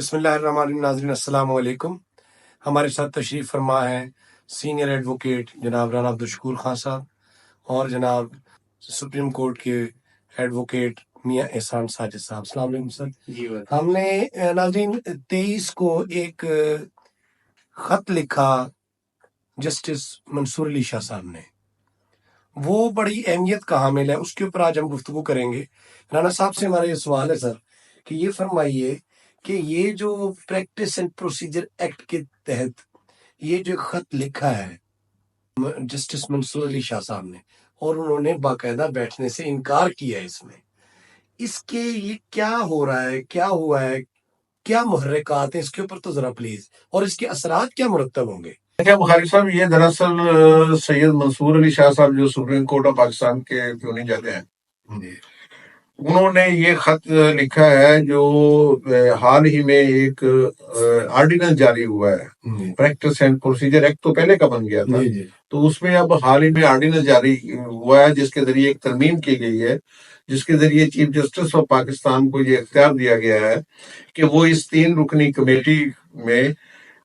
بسم اللہ الرحمن الرحیم. ناظرین السلام علیکم. ہمارے ساتھ تشریف فرما ہے سینئر ایڈوکیٹ جناب رانا عبدالشکور خان صاحب اور جناب سپریم کورٹ کے ایڈوکیٹ میاں احسان ساجد صاحب. السلام علیکم سر. جی ہم نے ناظرین 23 کو ایک خط لکھا جسٹس منصور علی شاہ صاحب نے. وہ بڑی اہمیت کا حامل ہے، اس کے اوپر آج ہم گفتگو کریں گے. رانا صاحب سے ہمارا یہ سوال ہے سر کہ یہ فرمائیے کہ یہ جو پریکٹس اینڈ پروسیجر ایکٹ کے تحت یہ جو خط لکھا ہے جسٹس منصور علی شاہ صاحب نے، اور انہوں نے باقاعدہ بیٹھنے سے انکار کیا ہے، اس کے یہ کیا ہو رہا ہے، کیا ہوا ہے، کیا محرکات ہیں، اس کے اوپر تو ذرا پلیز، اور اس کے اثرات کیا مرتب ہوں گے؟ دیکھیں بخاری صاحب، یہ دراصل سید منصور علی شاہ صاحب جو سپریم کورٹ آف پاکستان کے پیونی جج ہیں، انہوں نے یہ خط لکھا ہے جو حال ہی میں ایک آرڈیننس جاری ہوا ہے. پریکٹس اینڈ پروسیجر ایکٹ تو پہلے کا بن گیا تھا، تو اس میں اب حال ہی میں آرڈیننس جاری ہوا ہے جس کے ذریعے ایک ترمیم کی گئی ہے، جس کے ذریعے چیف جسٹس آف پاکستان کو یہ اختیار دیا گیا ہے کہ وہ اس 3 رکنی کمیٹی میں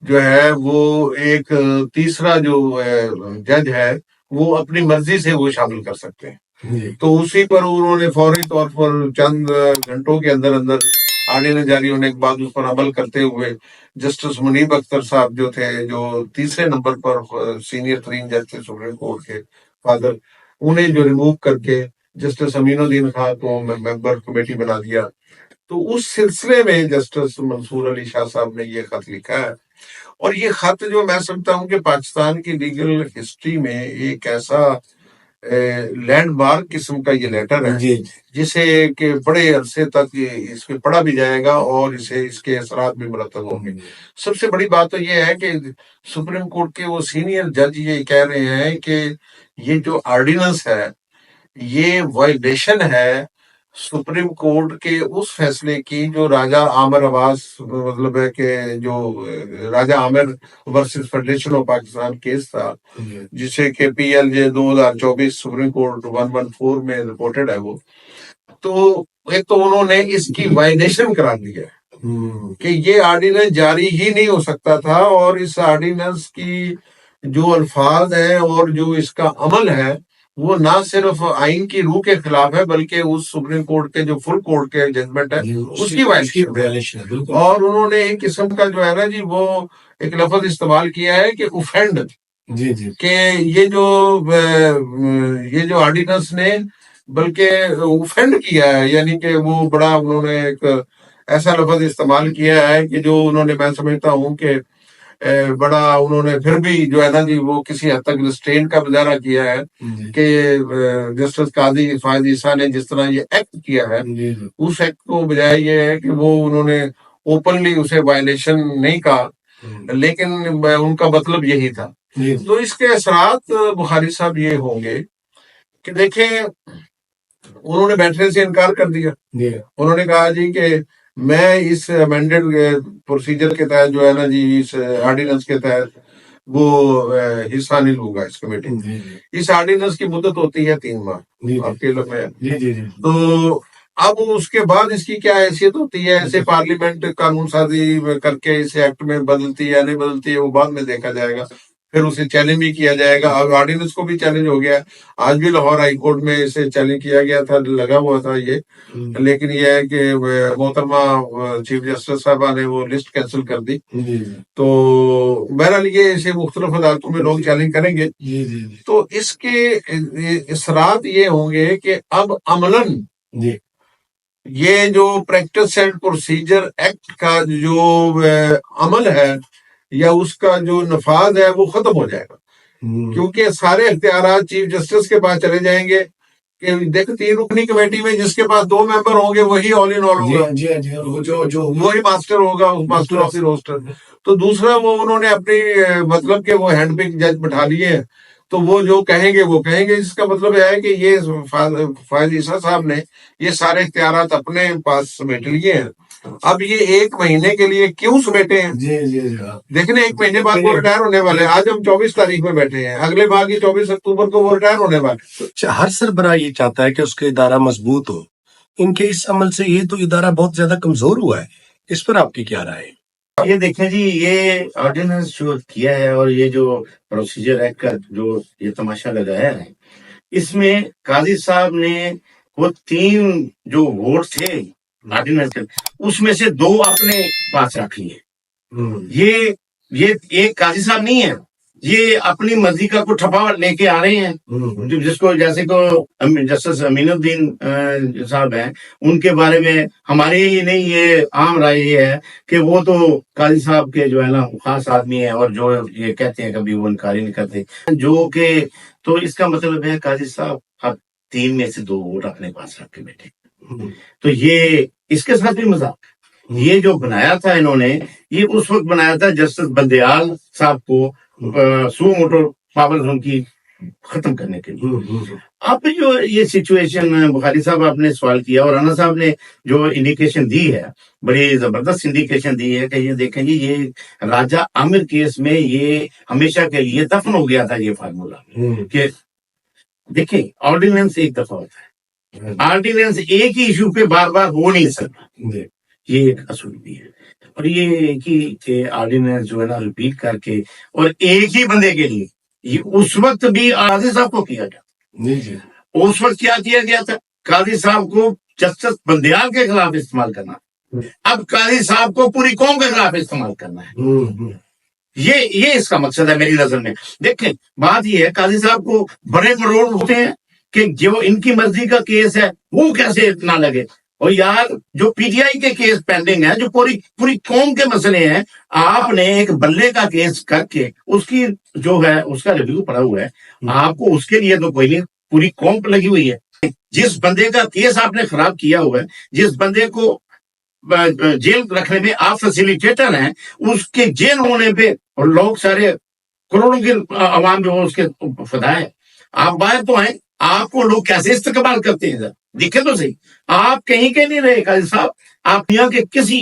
جو ہے وہ ایک تیسرا جو جج ہے وہ اپنی مرضی سے وہ شامل کر سکتے ہیں. تو اسی پر انہوں نے فوری طور پر چند گھنٹوں کے اندر آرڈیننس جاری ہونے کے بعد اس پر عمل کرتے ہوئے جسٹس منیب اختر صاحب جو تھے، جو تیسرے نمبر پر سینئر ترین جج تھے سپریم کورٹ کے فادر، انہیں جو ریموو کر کے جسٹس امین الدین خان کو ممبر کمیٹی بنا دیا. تو اس سلسلے میں جسٹس منصور علی شاہ صاحب نے یہ خط لکھا ہے، اور یہ خط جو میں سمجھتا ہوں کہ پاکستان کی لیگل ہسٹری میں ایک ایسا لینڈ مارک قسم کا یہ لیٹر ہے جسے کہ بڑے عرصے تک اس پہ پڑھا بھی جائے گا اور اس کے اثرات بھی مرتب ہوں گے. سب سے بڑی بات تو یہ ہے کہ سپریم کورٹ کے وہ سینئر جج یہ کہہ رہے ہیں کہ یہ جو آرڈیننس ہے یہ وائلیشن ہے سپریم کورٹ کے اس فیصلے کی جو راجہ عامر عباس، مطلب ہے کہ جو Raja Amir versus federation of Pakistan case تھا، جسے کہ P L J 2024 supreme court 114 میں رپورٹڈ ہے. وہ تو ایک تو انہوں نے اس کی وائلیشن قرار دی ہے کہ یہ آرڈیننس جاری ہی نہیں ہو سکتا تھا، اور اس آرڈیننس کی جو الفاظ ہیں اور جو اس کا عمل ہے وہ نہ صرف آئین کی روح کے خلاف ہے بلکہ اس سپریم کورٹ کے جو فل کورٹ کے ججمنٹ ہے اس کی وائلیشن ہے. اور انہوں نے ایک قسم کا جو ہے نا جی وہ ایک لفظ استعمال کیا ہے کہ اوفینڈ، کہ یہ جو آرڈیننس نے بلکہ اوفینڈ کیا ہے، یعنی کہ وہ بڑا انہوں نے ایک ایسا لفظ استعمال کیا ہے کہ جو انہوں نے، میں سمجھتا ہوں کہ بڑا انہوں نے پھر بھی جو ہے نا جی وہ کسی حد تک ریسٹرین کا مظاہرہ کیا ہے کہ جسٹس قاضی فائز عیسیٰ نے جس طرح یہ ایکٹ کیا ہے اس ایکٹ کو بجائے یہ ہے کہ وہ انہوں نے اوپنلی اسے وائلیشن نہیں کہا، لیکن ان کا مطلب یہی تھا. تو اس کے اثرات بخاری صاحب یہ ہوں گے کہ دیکھیں انہوں نے بیٹھنے سے انکار کر دیا. انہوں نے کہا جی کہ میں اس امینڈڈ پروسیجر کے تحت جو ہے نا جی اس آرڈیننس کے تحت وہ حصہ نہیں لوں گا اس کمیٹی. اس آرڈیننس کی مدت ہوتی ہے 3 ماہ، آپ کے علم میں. تو اب اس کے بعد اس کی کیا حیثیت ہوتی ہے، ایسے پارلیمنٹ قانون سازی کر کے اس ایکٹ میں بدلتی ہے یا نہیں بدلتی ہے وہ بعد میں دیکھا جائے گا، پھر اسے چیلنج بھی کیا جائے گا. اب آرڈیننس کو بھی چیلنج ہو گیا، آج بھی لاہور ہائی کورٹ میں اسے چیلنج کیا گیا تھا، لگا ہوا تھا یہ. لیکن یہ ہے کہ محترمہ چیف جسٹس صاحبہ نے وہ لسٹ کینسل کر دی. تو بہرحال یہ اسے مختلف عدالتوں میں لوگ چیلنج کریں گے. تو اس کے اثرات یہ ہوں گے کہ اب عملاً یہ جو پریکٹس اینڈ پروسیجر ایکٹ کا جو عمل ہے یا اس کا جو نفاذ ہے وہ ختم ہو جائے گا، کیونکہ سارے اختیارات چیف جسٹس کے پاس چلے جائیں گے. کہ دیکھ 3 رکنی کمیٹی میں جس کے پاس 2 ممبر ہوں گے وہی آل ان آل ہوگا، وہی ماسٹر ہوگا، ماسٹر آف دی روسٹر. تو دوسرا وہ انہوں نے اپنی مطلب کہ وہ ہینڈ پک جج بٹھا لیے ہیں، تو وہ جو کہیں گے وہ کہیں گے. اس کا مطلب ہے کہ یہ فائز عیسیٰ صاحب نے یہ سارے اختیارات اپنے پاس سمیٹ لیے ہیں. اب یہ 1 مہینے کے لیے کیوں سمیٹے ہیں؟ دیکھیں 1 مہینے بعد وہ ریٹائر ہونے والے ہیں. آج ہم 24 تاریخ میں بیٹھے ہیں، اگلے ماہ کی 24 اکتوبر کو وہ ریٹائر ہونے والے. ہر سربراہ یہ چاہتا ہے کہ اس کا ادارہ مضبوط ہو. ان کے اس عمل سے یہ تو ادارہ بہت زیادہ کمزور ہوا ہے. اس پر آپ کی کیا رائے ہے؟ یہ دیکھیں جی، یہ آرڈیننس جو کیا ہے اور یہ جو پروسیجر ایکٹ کا جو یہ تماشا لگایا ہے، اس میں قاضی صاحب نے وہ 3 جو ووٹ تھے آرڈیننس کے، اس میں سے 2 اپنے پاس رکھ لیے۔ یہ ایک قاضی صاحب نہیں ہے، یہ اپنی مرضی کا کوئی ٹھپا لے کے آ رہے ہیں، جس کو جیسے کو جسٹس امین الدین صاحب ہیں، ان کے بارے میں ہماری ہی نہیں، یہ عام رائے یہ ہے کہ وہ تو قاضی صاحب کے جو ہے نا خاص آدمی ہیں، اور جو یہ کہتے ہیں کبھی وہ انکاری نہیں کرتے، جو کہ تو اس کا مطلب ہے قاضی صاحب اب 3 میں سے 2 ووٹ اپنے پاس رکھ کے بیٹھے۔ تو یہ اس کے ساتھ بھی مذاق، یہ جو بنایا تھا انہوں نے، یہ اس وقت بنایا تھا جسٹس بندیال صاحب کو سو موٹو پاور ان کی ختم کرنے کے لیے۔ اب جو یہ سچویشن بخاری صاحب آپ نے سوال کیا اور رانا صاحب نے جو انڈیکیشن دی ہے، بڑی زبردست انڈیکیشن دی ہے کہ یہ دیکھیں جی، یہ راجہ عامر کیس میں یہ ہمیشہ کے لیے دفن ہو گیا تھا یہ فارمولا کہ دیکھیں آرڈیننس ایک دفعہ ہوتا ہے، آرڈیننس ایک ہی ایشو پہ بار بار ہو نہیں سکتا، یہ ایک اصول بھی ہے۔ اور یہ کہ آرڈیننس جو ہے نا ریپیٹ کر کے اور ایک ہی بندے کے لیے، یہ اس وقت بھی قاضی صاحب کو کیا گیا، اس وقت کیا کیا گیا تھا، قاضی صاحب کو جسٹس بندیال کے خلاف استعمال کرنا، اب قاضی صاحب کو پوری قوم کے خلاف استعمال کرنا ہے۔ یہ اس کا مقصد ہے میری نظر میں۔ دیکھیں بات یہ ہے، قاضی صاحب کو بڑے مروڑ ہوتے ہیں کہ جو ان کی مرضی کا کیس ہے وہ کیسے نہ لگے، اور یار جو پی ٹی آئی کے کیس پینڈنگ ہے، جو پوری قوم کے مسئلے ہیں، آپ نے ایک بلے کا کیس کر کے اس کی جو ہے اس کا ریویو پڑا ہوا ہے، آپ کو اس کے لیے تو کوئی نہیں، پوری قوم پہ لگی ہوئی ہے۔ جس بندے کا کیس آپ نے خراب کیا ہوا ہے، جس بندے کو جیل رکھنے میں آپ فیسیلیٹیٹر ہیں، اس کے جیل ہونے پہ اور لوگ سارے کروڑوں کی عوام جو اس کے فدا ہے، آپ باہر تو ہیں، آپ کو لوگ کیسے استقبال کرتے ہیں؟ دیکھیں تو صحیح، آپ کہیں کے نہیں رہے قاضی صاحب، آپ یہاں کے کسی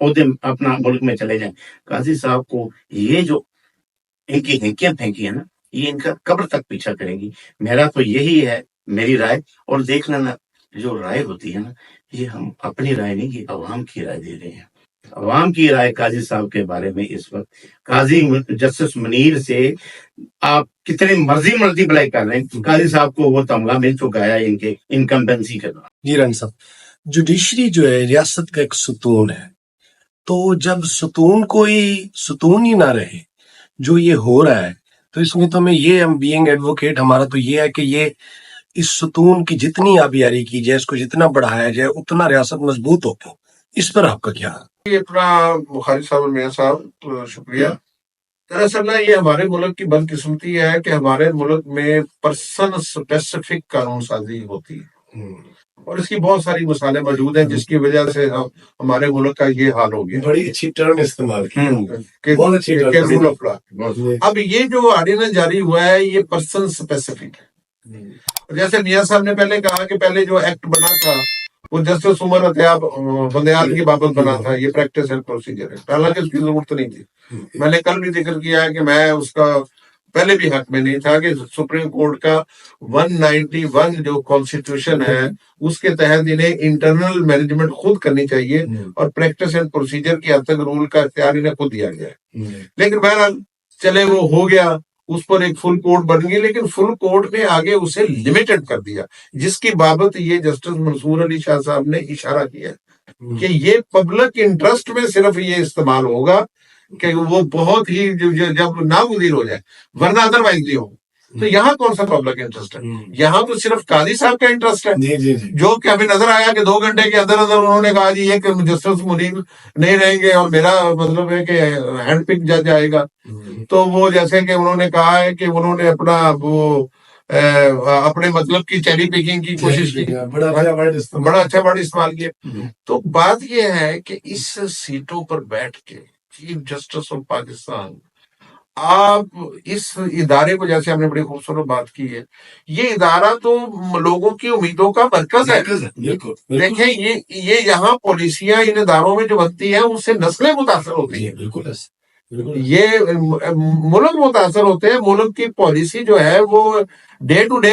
عہدے اپنا ملک میں چلے جائیں، قاضی صاحب کو یہ جو ان کی ہنکیاں پھینکی ہیں نا، یہ ان کا قبر تک پیچھا کریں گی۔ میرا تو یہی ہے، میری رائے، اور دیکھ لینا جو رائے ہوتی ہے نا، یہ ہم اپنی رائے نہیں، یہ عوام کی رائے دے رہے ہیں۔ عوام کی رائے قاضی صاحب کے بارے میں اس وقت قاضی جسٹس منیر سے آپ کتنے مرضی بلائی کر رہے ہیں، قاضی صاحب کو وہ تمغہ مل چکا ہے ان کے انکمبنسی کے دوران۔ جی رن صاحب، جوڈیشری جو ہے ریاست کا ایک ستون ہے، تو جب ستون کوئی ستون ہی نہ رہے، جو یہ ہو رہا ہے، تو اس میں تو ہمیں یہ، ہم بینگ ایڈوکیٹ ہمارا تو یہ ہے کہ یہ اس ستون کی جتنی آبیاری کی جائے، اس کو جتنا بڑھایا جائے، اتنا ریاست مضبوط ہوگی۔ اس پر آپ کا کیا ہے؟ یہ اپنا بخاری صاحب اور میاں صاحب شکریہ۔ دراصل نا یہ ہمارے ملک کی بدقسمتی ہے کہ ہمارے ملک میں پرسن اسپیسیفک قانون سازی ہوتی ہے، اور اس کی بہت ساری مثالیں موجود ہیں جس کی وجہ سے ہمارے ملک کا یہ حال ہو گیا۔ بڑی اچھی ٹرم استعمال کی، کہ بہت اچھی کہ ٹرم۔ rule of law۔ اب یہ جو آرڈیننس جاری ہوا ہے یہ پرسن اسپیسیفک ہے۔ جیسے میاں صاحب نے پہلے کہا کہ پہلے جو ایکٹ بنا تھا وہ جسٹس عمر عطیہ بندیال کی بابت بنا تھا، یہ پریکٹس اینڈ پروسیجر ہے، حالانکہ اس کی ضرورت نہیں تھی۔ میں نے کل بھی ذکر کیا ہے کہ میں اس کا پہلے بھی حق میں نہیں تھا کہ سپریم کورٹ کا 191 جو کانسٹیٹیوشن ہے اس کے تحت انہیں انٹرنل مینجمنٹ خود کرنی چاہیے، اور پریکٹس اینڈ پروسیجر کی حد تک رول کا اختیار انہیں خود دیا گیا ہے۔ لیکن بہرحال چلے وہ ہو گیا، اس پر ایک فل کورٹ بن گئی، لیکن فل کورٹ نے آگے اسے لمیٹڈ کر دیا، جس کی بابت یہ جسٹس منصور علی شاہ صاحب نے اشارہ کیا کہ یہ پبلک انٹرسٹ میں صرف یہ استعمال ہوگا کہ وہ بہت ہی جب ناگزیر ہو جائے، ورنہ ادروائز نہیں ہوگا۔ تو یہاں کون سا پبلک انٹرسٹ ہے؟ یہاں تو صرف قاضی صاحب کا انٹرسٹ ہے، جو کہ ہمیں نظر آیا کہ 2 گھنٹے کے اندر انہوں نے کہا جی یہ کہ جسٹس منیر نہیں رہیں گے اور میرا مطلب ہے کہ ہینڈ پک جج آئے گا۔ تو وہ جیسے کہ انہوں نے کہا ہے کہ انہوں نے اپنا وہ اپنے مطلب کی چیری پکنگ کی کوشش کی، بڑا اچھا ورڈ استعمال کیا۔ تو بات یہ ہے کہ اس سیٹوں پر بیٹھ کے چیف جسٹس آف پاکستان، آپ اس ادارے کو، جیسے ہم نے بڑی خوبصورت بات کی ہے، یہ ادارہ تو لوگوں کی امیدوں کا مرکز ہے۔ دیکھیں یہ یہاں پالیسیاں ان اداروں میں جو بنتی ہیں اس سے نسلیں متاثر ہوتی ہیں، یہ ملک متاثر ہوتے ہیں۔ ملک کی پالیسی جو ہے وہ ڈے ٹو ڈے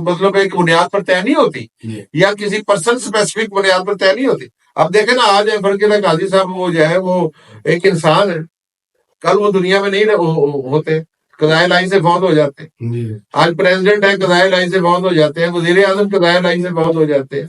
مطلب ایک بنیاد پر طے نہیں ہوتی، یا کسی پرسن اسپیسیفک بنیاد پر طے نہیں ہوتی۔ اب دیکھیں نا، آج فرقہ قاضی صاحب وہ جو ہے وہ ایک انسان ہے، کل وہ دنیا میں نہیں ہوتے، قضائے الہی سے فوت ہو جاتے ہیں. جی آج پریزیڈنٹ ہے، قضائے الہی سے فوت ہو جاتے ہیں، وزیر اعظم قضائے الہی سے فوت ہو جاتے ہیں،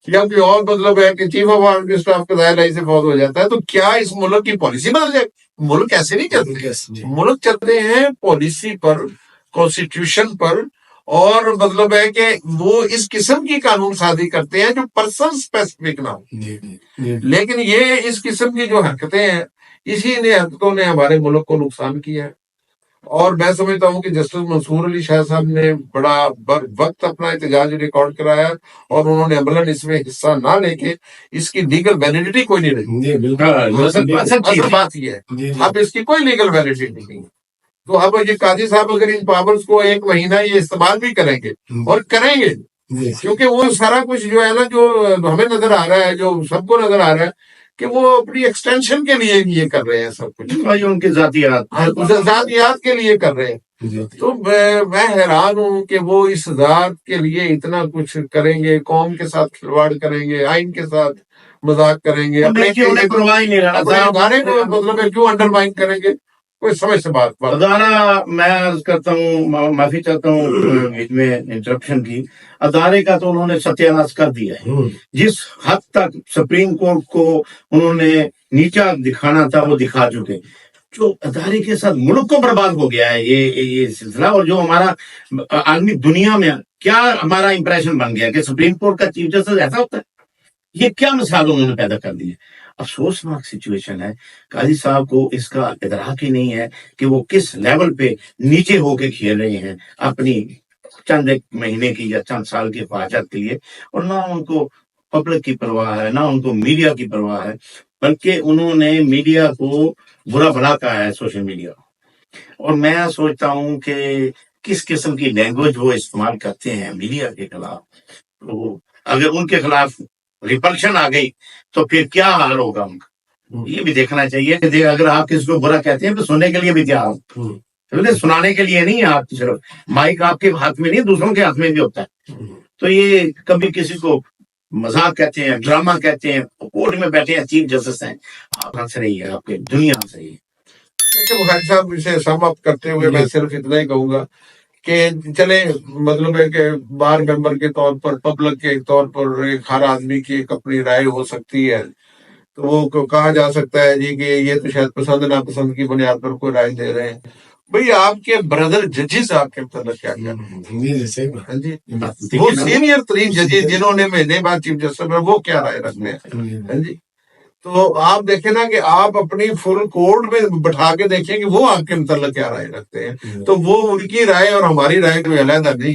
یا کوئی اور مطلب ہے کہ چیف آف آرمی اسٹاف قضائے الہی سے فوت ہو جاتا ہے. تو کیا اس ملک کی پالیسی بدل جائے؟ ملک ایسے نہیں چلتے. جی ملک چلتے ہیں پالیسی پر، کانسٹیٹیوشن پر، اور مطلب ہے کہ وہ اس قسم کی قانون سازی کرتے ہیں جو پرسن اسپیسیفک نہ ہو. جی جی لیکن یہ اس قسم کی جو حرکتیں ہیں، اسی نے حرکتوں نے ہمارے ملک کو نقصان کیا ہے. اور میں سمجھتا ہوں کہ جسٹس منصور علی شاہ صاحب نے بڑا وقت اپنا احتجاج ریکارڈ کرایا، اور انہوں نے عملاً اس میں حصہ نہ لے کے اس کی لیگل ویلڈیٹی کوئی نہیں رہی. جی بالکل اصل بات یہ ہے، جی اب اس کی کوئی لیگل ویلڈیٹی نہیں ہے. تو اب یہ قاضی صاحب اگر ان پاورز کو ایک مہینہ یہ استعمال بھی کریں گے، اور کریں گے، جی کیونکہ وہ سارا کچھ جو ہے نا، جو ہمیں نظر آ رہا ہے، جو سب کو نظر آ رہا ہے کہ وہ اپنی ایکسٹینشن کے لیے یہ کر رہے ہیں سب کچھ، بھائی ان کی ذاتیات ذاتیات کے لیے کر رہے ہیں. جی تو میں حیران ہوں کہ وہ اس ذات کے لیے اتنا کچھ کریں گے، قوم کے ساتھ کھلواڑ کریں گے، آئین کے ساتھ مذاق کریں گے، اپنے انہیں پرواہ ہی نہیں رہنا اپنے تھا. ادارے کو مطلب ہے کیوں انڈرمائن کریں گے؟ کوئی سمجھ سے بات ادارہ، میں عرض کرتا ہوں، معافی چاہتا ہوں اس میں انٹرپشن کی، ادارے کا تو انہوں نے ستیہ ناش کر دیا ہے. جس حد تک سپریم کورٹ کو انہوں نے نیچا دکھانا تھا وہ دکھا چکے. جو ادارے کے ساتھ ملک کو برباد ہو گیا ہے یہ سلسلہ. اور جو ہمارا عالمی دنیا میں کیا ہمارا امپریشن بن گیا کہ سپریم کورٹ کا چیف جسٹس ایسا ہوتا ہے، یہ کیا مثال انہوں نے پیدا کر دی ہے. افسوسناک سچویشن ہے. قاضی صاحب کو اس کا ادراک ہی نہیں ہے کہ وہ کس لیول پہ نیچے ہو کے کھیل رہے ہیں اپنی چند ایک مہینے کی یا چند سال کی خواہشات کے لیے. اور نہ ان کو پبلک کی پرواہ ہے، نہ ان کو میڈیا کی پرواہ ہے، بلکہ انہوں نے میڈیا کو برا بھلا کہا ہے، سوشل میڈیا. اور میں سوچتا ہوں کہ کس قسم کی لینگویج وہ استعمال کرتے ہیں میڈیا کے خلاف. تو اگر ان کے خلاف ریپلشن آ گئی تو پھر کیا حال ہوگا ان کا، یہ بھی دیکھنا چاہیے. کہ اگر آپ کسی کو برا کہتے ہیں تو سننے کے لیے بھی تیار ہو، سنانے کے لیے نہیں. آپ صرف مائک آپ کے ہاتھ میں نہیں، دوسروں کے ہاتھ میں بھی ہوتا ہے. تو یہ کبھی کسی کو مذاق کہتے ہیں، ڈرامہ کہتے ہیں، کورٹ میں بیٹھے ہیں، چیف جسٹس ہیں، آپ ہنس رہی ہے، آپ کی دنیا ہنس رہی ہے. دیکھیں بخاری صاحب، اسے سم اپ کرتے ہوئے میں صرف اتنا ہی کہوں گا کہ چلے مطلب ہے کہ بار ممبر کے طور پر، پبلک کے طور پر ایک ہر آدمی کی ایک اپنی رائے ہو سکتی ہے. تو وہ کہا جا سکتا ہے جی کہ یہ تو شاید پسند ناپسند کی بنیاد پر کوئی رائے دے رہے ہیں. بھئی آپ کے بردر ججز آپ کے متعلق کیا کیا ہاں جی، وہ سینئر ترین ججز جنہوں نے مہینے بعد چیف جسٹس میں، وہ کیا رائے رکھنے ہیں؟ ہاں جی. تو آپ دیکھیں نا کہ آپ اپنی فل کورٹ میں بٹھا کے دیکھیں کہ وہ آپ کے متعلق کیا رائے رکھتے ہیں. تو وہ ان کی رائے اور ہماری رائے کوئی علیحدہ نہیں.